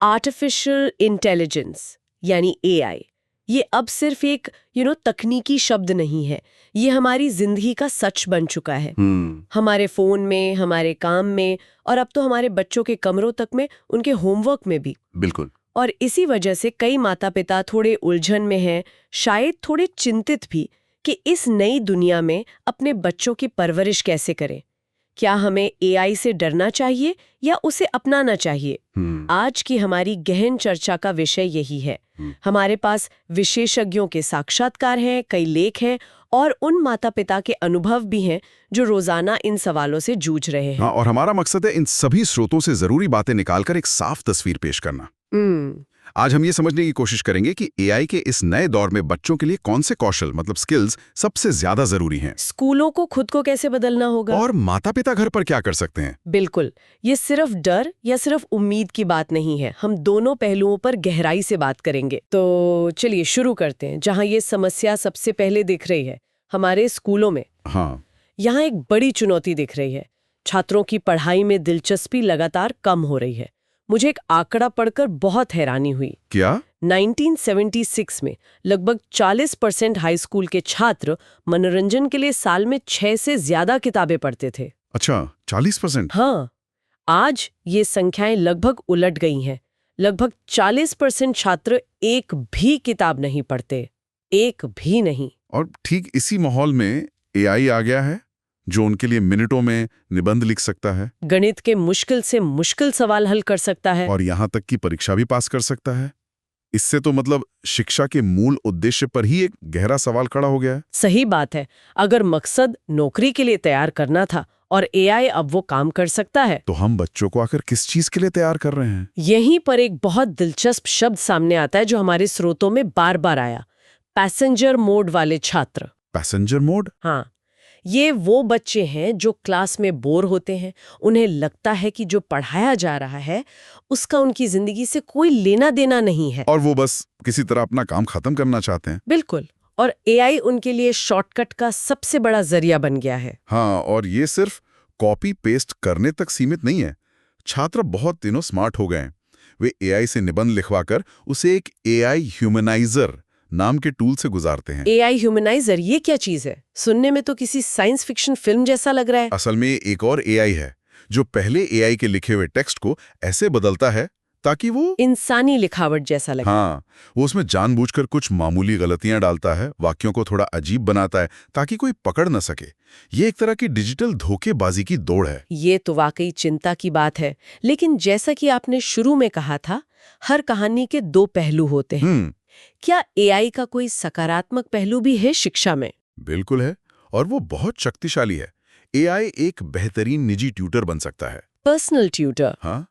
Artificial intelligence यानी AI, ये अब सिर्फ एक तकनीकी शब्द नहीं है, ये हमारी जिंदगी का सच बन चुका है। हमारे फोन में, हमारे काम में, और अब तो हमारे बच्चों के कमरों तक में, उनके होमवर्क में भी। बिल्कुल। और इसी वजह से कई माता पिता थोड़े उलझन में हैं, शायद थोड़े चिंतित भी कि इस नई दुनिया में अपने बच्चों की परवरिश कैसे करें। क्या हमें एआई से डरना चाहिए या उसे अपनाना चाहिए? आज की हमारी गहन चर्चा का विषय यही है। हमारे पास विशेषज्ञों के साक्षात्कार हैं, कई लेख हैं और उन माता पिता के अनुभव भी हैं जो रोजाना इन सवालों से जूझ रहे हैं। हाँ, और हमारा मकसद है इन सभी स्रोतों से जरूरी बातें निकालकर एक साफ तस्वीर पेश करना। आज हम ये समझने की कोशिश करेंगे कि एआई के इस नए दौर में बच्चों के लिए कौन से कौशल मतलब स्किल्स सबसे ज्यादा जरूरी हैं। स्कूलों को खुद को कैसे बदलना होगा और माता पिता घर पर क्या कर सकते हैं। बिल्कुल, ये सिर्फ डर या सिर्फ उम्मीद की बात नहीं है, हम दोनों पहलुओं पर गहराई से बात करेंगे। तो चलिए शुरू करते हैं जहां ये समस्या सबसे पहले दिख रही है, हमारे स्कूलों में। हाँ, यहाँ एक बड़ी चुनौती दिख रही है। छात्रों की पढ़ाई में दिलचस्पी लगातार कम हो रही है। मुझे एक आंकड़ा पढ़कर बहुत हैरानी हुई। क्या? 1976 में लगभग 40% हाई स्कूल के छात्र मनोरंजन के लिए साल में 6 से ज्यादा किताबें पढ़ते थे। अच्छा, 40%? हाँ, आज ये संख्याएं लगभग उलट गई हैं। लगभग 40% छात्र एक भी किताब नहीं पढ़ते, एक भी नहीं। और ठीक इसी माहौल में एआई आ गया है जो उनके लिए मिनटों में निबंध लिख सकता है, गणित के मुश्किल से मुश्किल सवाल हल कर सकता है, और यहाँ तक कि परीक्षा भी पास कर सकता है। इससे तो मतलब शिक्षा के मूल उद्देश्य पर ही एक गहरा सवाल खड़ा हो गया है। सही बात है। अगर मकसद नौकरी के लिए तैयार करना था और एआई अब वो काम कर सकता है, तो हम बच्चों को आखिर किस चीज के लिए तैयार कर रहे हैं? यहीं पर एक बहुत दिलचस्प शब्द सामने आता है जो हमारे स्रोतों में बार बार आया, पैसेंजर मोड वाले छात्र। Passenger mode? हाँ, ये वो बच्चे हैं जो क्लास में बोर होते हैं, उन्हें लगता है कि जो पढ़ाया जा रहा है उसका उनकी जिंदगी से कोई लेना देना नहीं है, और वो बस किसी तरह अपना काम खत्म करना चाहते हैं। बिल्कुल। और एआई उनके लिए शॉर्टकट का सबसे बड़ा जरिया बन गया है। हाँ, और ये सिर्फ कॉपी पेस्ट करने तक सीमित नहीं है। छात्र बहुत दिनों स्मार्ट हो गए हैं। वे एआई से निबंध लिखवाकर उसे एक एआई ह्यूमनाइजर नाम के टूल से गुजारते हैं। एआई ह्यूमनाइजर, ये क्या चीज है? सुनने में तो किसी साइंस फिक्शन फिल्म जैसा लग रहा है। असल में एक और एआई है जो पहले एआई के लिखे हुए टेक्स्ट को ऐसे बदलता है ताकि वो इंसानी लिखावट जैसा लगे। हाँ, वो उसमें जानबूझकर कुछ मामूली गलतियां डालता है, वाक्यों को थोड़ा अजीब बनाता है ताकि कोई पकड़ न सके। ये एक तरह की डिजिटल धोखेबाजी की दौड़ है। ये तो वाकई चिंता की बात है। लेकिन जैसा कि आपने शुरू में कहा था, हर कहानी के दो पहलू होते हैं। क्या एआई का कोई सकारात्मक पहलू भी है शिक्षा में? बिल्कुल है, और वो बहुत शक्तिशाली है। एआई एक बेहतरीन निजी ट्यूटर बन सकता है। Personal tutor? हाँ,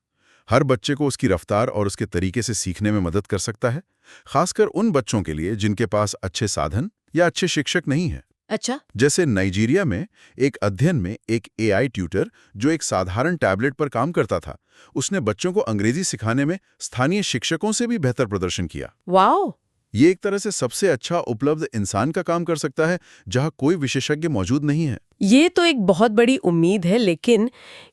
हर बच्चे को उसकी रफ्तार और उसके तरीके से सीखने में मदद कर सकता है, खासकर उन बच्चों के लिए जिनके पास अच्छे साधन या अच्छे शिक्षक नहीं है। अच्छा। जैसे नाइजीरिया में एक अध्ययन में एक एआई ट्यूटर जो एक साधारण टैबलेट पर काम करता था, उसने बच्चों को अंग्रेजी सिखाने में स्थानीय शिक्षकों से भी बेहतर प्रदर्शन किया। वाओ! ये एक तरह से सबसे अच्छा उपलब्ध इंसान का काम कर सकता है जहां कोई विशेषज्ञ मौजूद नहीं है। ये तो एक बहुत बड़ी उम्मीद है, लेकिन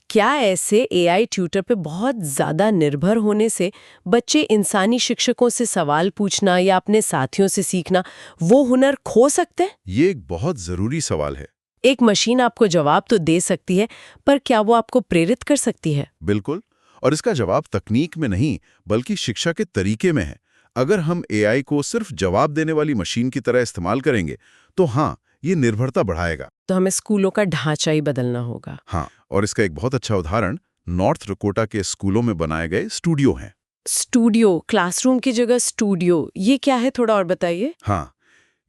क्या ऐसे एआई ट्यूटर पे बहुत ज्यादा निर्भर होने से बच्चे इंसानी शिक्षकों से सवाल पूछना या अपने साथियों से सीखना, वो हुनर खो सकते हैं? ये एक बहुत जरूरी सवाल है। एक मशीन आपको जवाब तो दे सकती है, पर क्या वो आपको प्रेरित कर सकती है? बिल्कुल, और इसका जवाब तकनीक में नहीं बल्कि शिक्षा के तरीके में है। अगर हम एआई को सिर्फ जवाब देने वाली मशीन की तरह इस्तेमाल करेंगे तो हाँ, ये निर्भरता बढ़ाएगा। तो हमें स्कूलों का ढांचा ही बदलना होगा। हाँ, और इसका एक बहुत अच्छा उदाहरण नॉर्थ डकोटा के स्कूलों में बनाए गए स्टूडियो हैं। स्टूडियो, क्लासरूम की जगह स्टूडियो, ये क्या है, थोड़ा और बताइए। हाँ,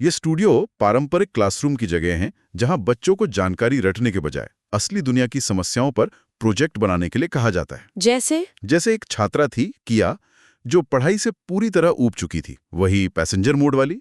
ये स्टूडियो पारंपरिक क्लासरूम की जगह हैं जहां बच्चों को जानकारी रटने के बजाय असली दुनिया की समस्याओं पर प्रोजेक्ट बनाने के लिए कहा जाता है। जैसे एक छात्रा थी किया, जो पढ़ाई से पूरी तरह ऊब चुकी थी, वही पैसेंजर मोड वाली।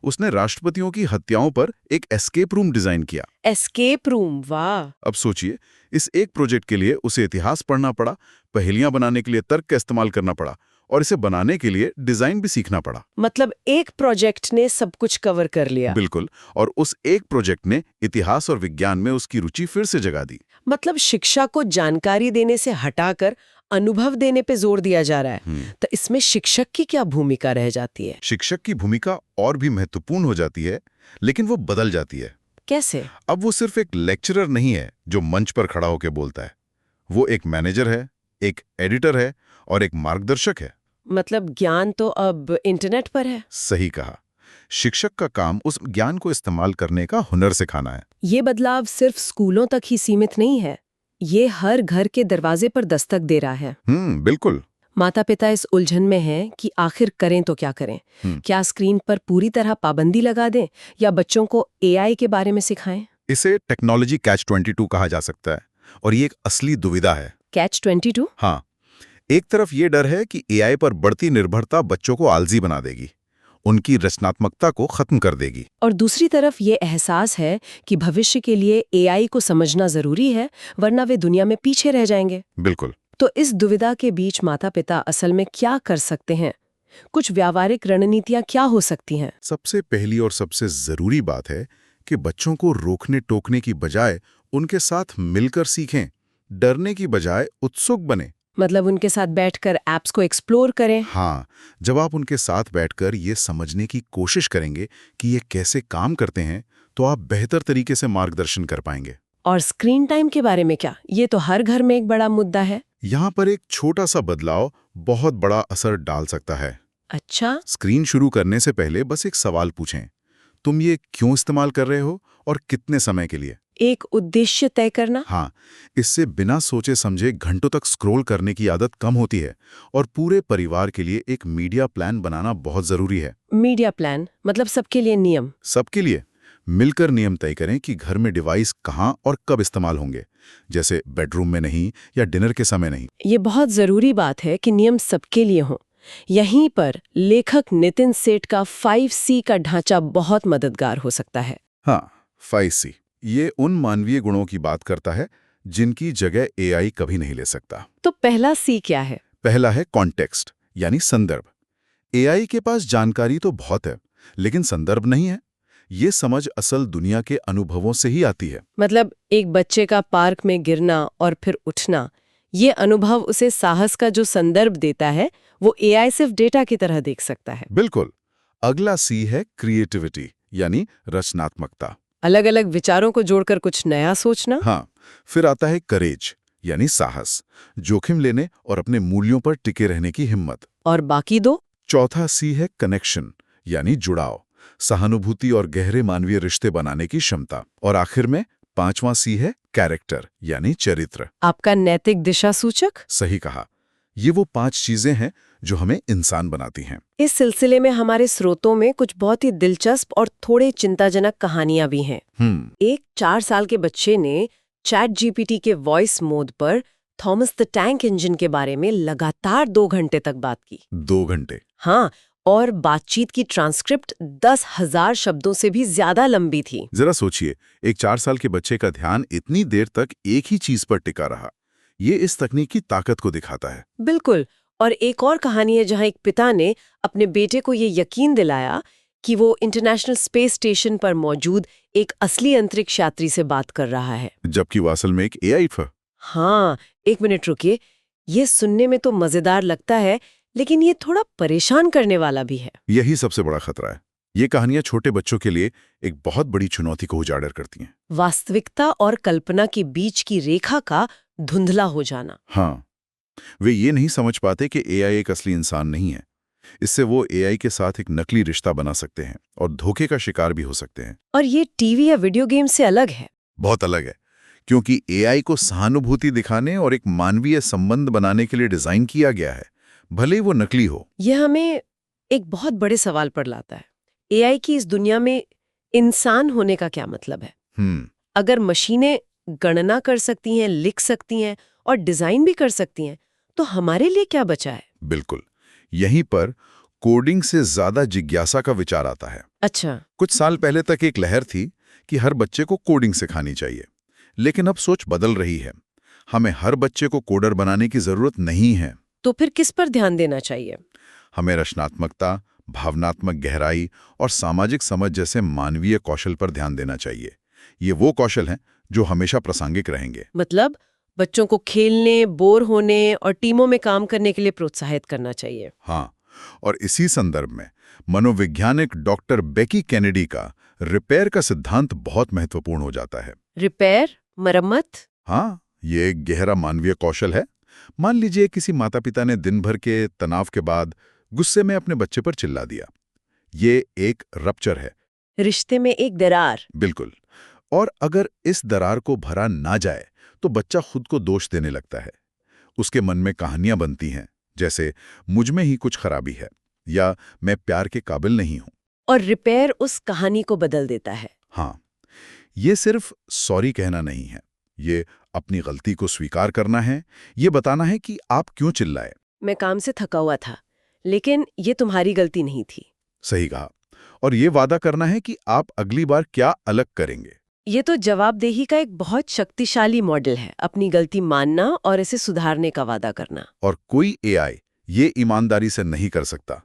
उसने राष्ट्रपतियों की हत्याओं पर एक एस्केप रूम डिजाइन किया। एस्केप रूम, वाह! अब सोचिए, इस एक प्रोजेक्ट के लिए उसे इतिहास पढ़ना पड़ा, पहेलियां बनाने के लिए तर्क का इस्तेमाल करना पड़ा, और इसे बनाने के लिए डिजाइन भी सीखना पड़ा। मतलब एक प्रोजेक्ट ने सब कुछ कवर कर लिया। बिल्कुल, और उस एक प्रोजेक्ट ने इतिहास और विज्ञान में उसकी रुचि फिर से जगा दी। मतलब शिक्षा को जानकारी देने से हटाकर अनुभव देने पे जोर दिया जा रहा है, तो इसमें शिक्षक की क्या भूमिका रह जाती है? शिक्षक की भूमिका और भी महत्वपूर्ण हो जाती है, लेकिन वो बदल जाती है। कैसे? अब वो सिर्फ एक लेक्चरर नहीं है जो मंच पर खड़ा होकर बोलता है। वो एक मैनेजर है, एक एडिटर है और एक मार्गदर्शक है। मतलब ज्ञान तो अब इंटरनेट पर है। सही कहा। शिक्षक का काम उस ज्ञान को इस्तेमाल करने का हुनर सिखाना है। ये बदलाव सिर्फ स्कूलों तक ही सीमित नहीं है, ये हर घर के दरवाजे पर दस्तक दे रहा है। बिल्कुल। माता पिता इस उलझन में हैं कि आखिर करें तो क्या करें। क्या स्क्रीन पर पूरी तरह पाबंदी लगा दें या बच्चों को एआई के बारे में सिखाएं? इसे टेक्नोलॉजी कैच 22 कहा जा सकता है, और ये एक असली दुविधा है। कैच 22? हाँ, एक तरफ ये डर है कि एआई पर बढ़ती निर्भरता बच्चों को आलसी बना देगी, उनकी रचनात्मकता को खत्म कर देगी। और दूसरी तरफ ये एहसास है कि भविष्य के लिए एआई को समझना जरूरी है, वरना वे दुनिया में पीछे रह जाएंगे। बिल्कुल। तो इस दुविधा के बीच माता पिता असल में क्या कर सकते हैं? कुछ व्यावहारिक रणनीतियां क्या हो सकती हैं? सबसे पहली और सबसे जरूरी बात है कि बच्चों को रोकने टोकने की बजाय उनके साथ मिलकर सीखें, डरने की बजाय उत्सुक बने। मतलब उनके साथ बैठकर ऐप्स को एक्सप्लोर करें। हाँ, जब आप उनके साथ बैठकर ये समझने की कोशिश करेंगे कि ये कैसे काम करते हैं, तो आप बेहतर तरीके से मार्गदर्शन कर पाएंगे। और स्क्रीन टाइम के बारे में क्या? ये तो हर घर में एक बड़ा मुद्दा है। यहाँ पर एक छोटा सा बदलाव बहुत बड़ा असर डाल सकता है। अच्छा? स्क्रीन शुरू करने से पहले बस एक सवाल पूछें, तुम ये क्यों इस्तेमाल कर रहे हो और कितने समय के लिए? एक उद्देश्य तय करना। हाँ, इससे बिना सोचे समझे घंटों तक स्क्रॉल करने की आदत कम होती है, और पूरे परिवार के लिए एक मीडिया प्लान बनाना बहुत जरूरी है। मीडिया प्लान मतलब सबके लिए नियम? सबके लिए मिलकर नियम तय करें कि घर में डिवाइस कहाँ और कब इस्तेमाल होंगे, जैसे बेडरूम में नहीं या डिनर के समय नहीं। ये बहुत जरूरी बात है कि नियम सबके लिए हों। यहीं पर लेखक नितिन सेठ का 5C का ढांचा बहुत मददगार हो सकता है। हाँ, 5C ये उन मानवीय गुणों की बात करता है जिनकी जगह एआई कभी नहीं ले सकता। तो पहला C क्या है? पहला है कॉन्टेक्स्ट, यानी संदर्भ। एआई के पास जानकारी तो बहुत है, लेकिन संदर्भ नहीं है। ये समझ असल दुनिया के अनुभवों से ही आती है। मतलब एक बच्चे का पार्क में गिरना और फिर उठना, ये अनुभव उसे साहस का जो संदर्भ देता है, वो एआई सिर्फ डेटा की तरह देख सकता है। बिल्कुल। अगला C है क्रिएटिविटी, यानी रचनात्मकता। अलग अलग विचारों को जोड़कर कुछ नया सोचना। हाँ, फिर आता है करेज, यानी साहस, जोखिम लेने और अपने मूल्यों पर टिके रहने की हिम्मत। और बाकी दो? चौथा C है कनेक्शन, यानी जुड़ाव, सहानुभूति और गहरे मानवीय रिश्ते बनाने की क्षमता। और आखिर में 5वां C है कैरेक्टर, यानी चरित्र। आपका नैतिक दिशा सूचक? सही कहा। ये वो 5 चीजें हैं जो हमें इंसान बनाती हैं। इस सिलसिले में हमारे स्रोतों में कुछ बहुत ही दिलचस्प और थोड़े चिंताजनक कहानियां भी हैं। एक 4 साल के बच्चे ने चैट जीपीटी के वॉइस मोड पर थॉमस द टैंक इंजन के बारे में लगातार 2 घंटे तक बात की। 2 घंटे? हाँ, और बातचीत की ट्रांसक्रिप्ट 10,000 शब्दों से भी ज्यादा लंबी थी। जरा सोचिए, एक 4 साल के बच्चे का ध्यान इतनी देर तक एक ही चीज पर टिका रहा। ये इस तकनीक की ताकत को दिखाता है। बिल्कुल। और एक और कहानी है जहां एक पिता ने अपने बेटे को ये यकीन दिलाया कि वो इंटरनेशनल स्पेस स्टेशन पर मौजूद एक असली अंतरिक्ष यात्री से बात कर रहा है, जबकि वो असल में एक एआई था। हाँ, 1 मिनट रुकिए। ये सुनने में तो मजेदार लगता है, लेकिन ये थोड़ा परेशान करने वाला भी है। यही सबसे बड़ा खतरा है। ये कहानियां छोटे बच्चों के लिए एक बहुत बड़ी चुनौती को उजागर करती हैं। वास्तविकता और कल्पना के बीच की रेखा का धुंधला हो जाना। हाँ, वे ये नहीं समझ पाते कि एआई एक असली इंसान नहीं है। इससे वो एआई के साथ एक नकली रिश्ता बना सकते हैं और धोखे का शिकार भी हो सकते हैं। और ये टीवी या वीडियो गेम से अलग है। बहुत अलग है, क्योंकि एआई को सहानुभूति दिखाने और एक मानवीय संबंध बनाने के लिए डिजाइन किया गया है, भले ही वो नकली हो। यह हमें एक बहुत बड़े सवाल पर लाता है। एआई की इस दुनिया में इंसान होने का क्या मतलब है? अगर मशीनें गणना कर सकती हैं, लिख सकती हैं और डिजाइन भी कर सकती हैं, तो हमारे लिए क्या बचा है? बिल्कुल, यहीं पर कोडिंग से ज्यादा जिज्ञासा का विचार आता है। अच्छा। कुछ साल पहले तक एक लहर थी कि हर बच्चे को कोडिंग सिखानी चाहिए, लेकिन अब सोच बदल रही है। हमें हर बच्चे को कोडर बनाने की जरूरत नहीं है। तो फिर किस पर ध्यान देना चाहिए? हमें रचनात्मकता, भावनात्मक गहराई और सामाजिक समझ जैसे मानवीय कौशल पर ध्यान देना चाहिए। ये वो कौशल हैं जो हमेशा प्रासंगिक रहेंगे। मतलब बच्चों को खेलने, बोर होने और टीमों में काम करने के लिए प्रोत्साहित करना चाहिए। हाँ, और इसी संदर्भ में मनोवैज्ञानिक डॉक्टर बेकी केनेडी का रिपेयर का सिद्धांत बहुत महत्वपूर्ण हो जाता है। रिपेयर, मरम्मत? हाँ, ये एक गहरा मानवीय कौशल है। मान लीजिए किसी माता पिता ने दिन भर के तनाव के बाद गुस्से में अपने बच्चे पर चिल्ला दिया। ये एक रप्चर है, रिश्ते में एक दरार। बिल्कुल। और अगर इस दरार को भरा ना जाए तो बच्चा खुद को दोष देने लगता है। उसके मन में कहानियां बनती हैं, जैसे मुझ में ही कुछ खराबी है या मैं प्यार के काबिल नहीं हूं। और रिपेयर उस कहानी को बदल देता है। हाँ, ये सिर्फ सॉरी कहना नहीं है, ये अपनी गलती को स्वीकार करना है, ये बताना है कि आप क्यों चिल्लाए। मैं काम से थका हुआ था, लेकिन ये तुम्हारी गलती नहीं थी। सही कहा। और ये वादा करना है कि आप अगली बार क्या अलग करेंगे। ये तो जवाबदेही का एक बहुत शक्तिशाली मॉडल है, अपनी गलती मानना और इसे सुधारने का वादा करना। और कोई एआई ये ईमानदारी से नहीं कर सकता।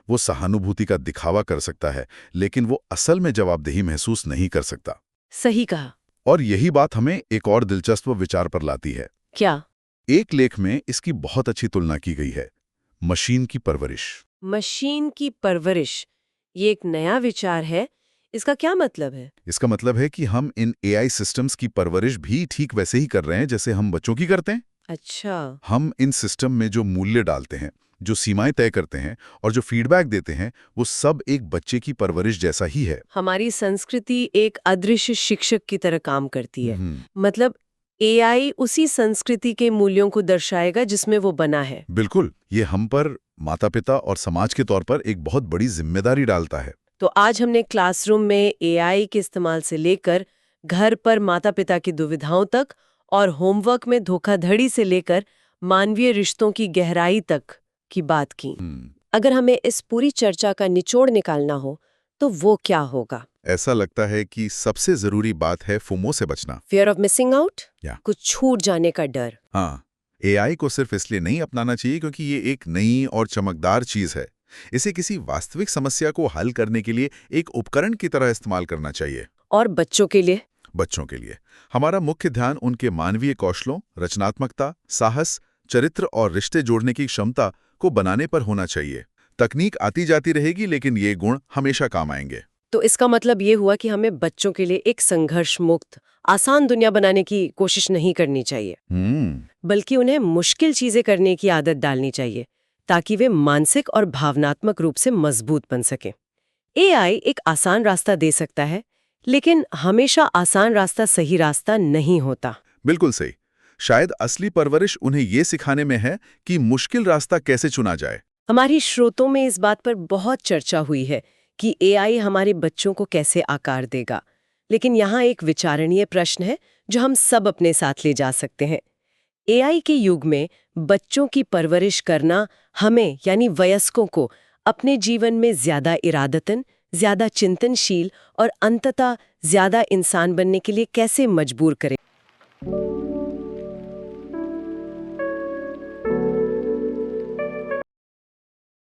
वो सहानुभूति का दिखावा कर सकता है, लेकिन वो असल में जवाबदेही महसूस नहीं कर सकता। सही कहा। और यही बात हमें एक और दिलचस्प विचार पर लाती है। क्या? एक लेख में इसकी बहुत अच्छी तुलना की गई है, मशीन की परवरिश। मशीन की परवरिश, ये एक नया विचार है। इसका क्या मतलब है? इसका मतलब है कि हम इन एआई सिस्टम्स की परवरिश भी ठीक वैसे ही कर रहे हैं जैसे हम बच्चों की करते हैं। अच्छा। हम इन सिस्टम में जो मूल्य डालते हैं, जो सीमाएं तय करते हैं और जो फीडबैक देते हैं, वो सब एक बच्चे की परवरिश जैसा ही है। हमारी संस्कृति एक अदृश्य शिक्षक की तरह काम करती है। मतलब एआई उसी संस्कृति के मूल्यों को दर्शाएगा जिसमें वो बना है। बिल्कुल, ये हम पर, माता पिता और समाज के तौर पर एक बहुत बड़ी जिम्मेदारी डालता है। तो आज हमने क्लासरूम में एआई के इस्तेमाल से लेकर घर पर माता पिता की दुविधाओं तक और होमवर्क में धोखाधड़ी से लेकर मानवीय रिश्तों की गहराई तक की बात की। अगर हमें इस पूरी चर्चा का निचोड़ निकालना हो तो वो क्या होगा? ऐसा लगता है कि सबसे जरूरी बात है फोमो से बचना। फियर ऑफ मिसिंग आउट, या कुछ छूट जाने का डर। हाँ, एआई को सिर्फ इसलिए नहीं अपनाना चाहिए क्योंकि ये एक नई और चमकदार चीज है। इसे किसी वास्तविक समस्या को हल करने के लिए एक उपकरण की तरह इस्तेमाल करना चाहिए। और बच्चों के लिए? बच्चों के लिए हमारा मुख्य ध्यान उनके मानवीय कौशलों, रचनात्मकता, साहस, चरित्र और रिश्ते जोड़ने की क्षमता को बनाने पर होना चाहिए। तकनीक आती जाती रहेगी, लेकिन ये गुण हमेशा काम आएंगे। तो इसका मतलब ये हुआ कि हमें बच्चों के लिए एक संघर्ष मुक्त, आसान दुनिया बनाने की कोशिश नहीं करनी चाहिए, बल्कि उन्हें मुश्किल चीजें करने की आदत डालनी चाहिए ताकि वे मानसिक और भावनात्मक रूप से मजबूत बन सके। एआई एक आसान रास्ता दे सकता है, लेकिन हमेशा आसान रास्ता सही रास्ता नहीं होता। बिल्कुल सही। शायद असली परवरिश उन्हें ये सिखाने में है कि मुश्किल रास्ता कैसे चुना जाए। हमारी श्रोतों में इस बात पर बहुत चर्चा हुई है कि एआई हमारे बच्चों को कैसे आकार देगा, लेकिन यहाँ एक विचारणीय प्रश्न है जो हम सब अपने साथ ले जा सकते हैं। एआई के युग में बच्चों की परवरिश करना हमें यानी वयस्कों को अपने जीवन में ज्यादा इरादतन, ज्यादा चिंतनशील और अंततः ज्यादा इंसान बनने के लिए कैसे मजबूर करे?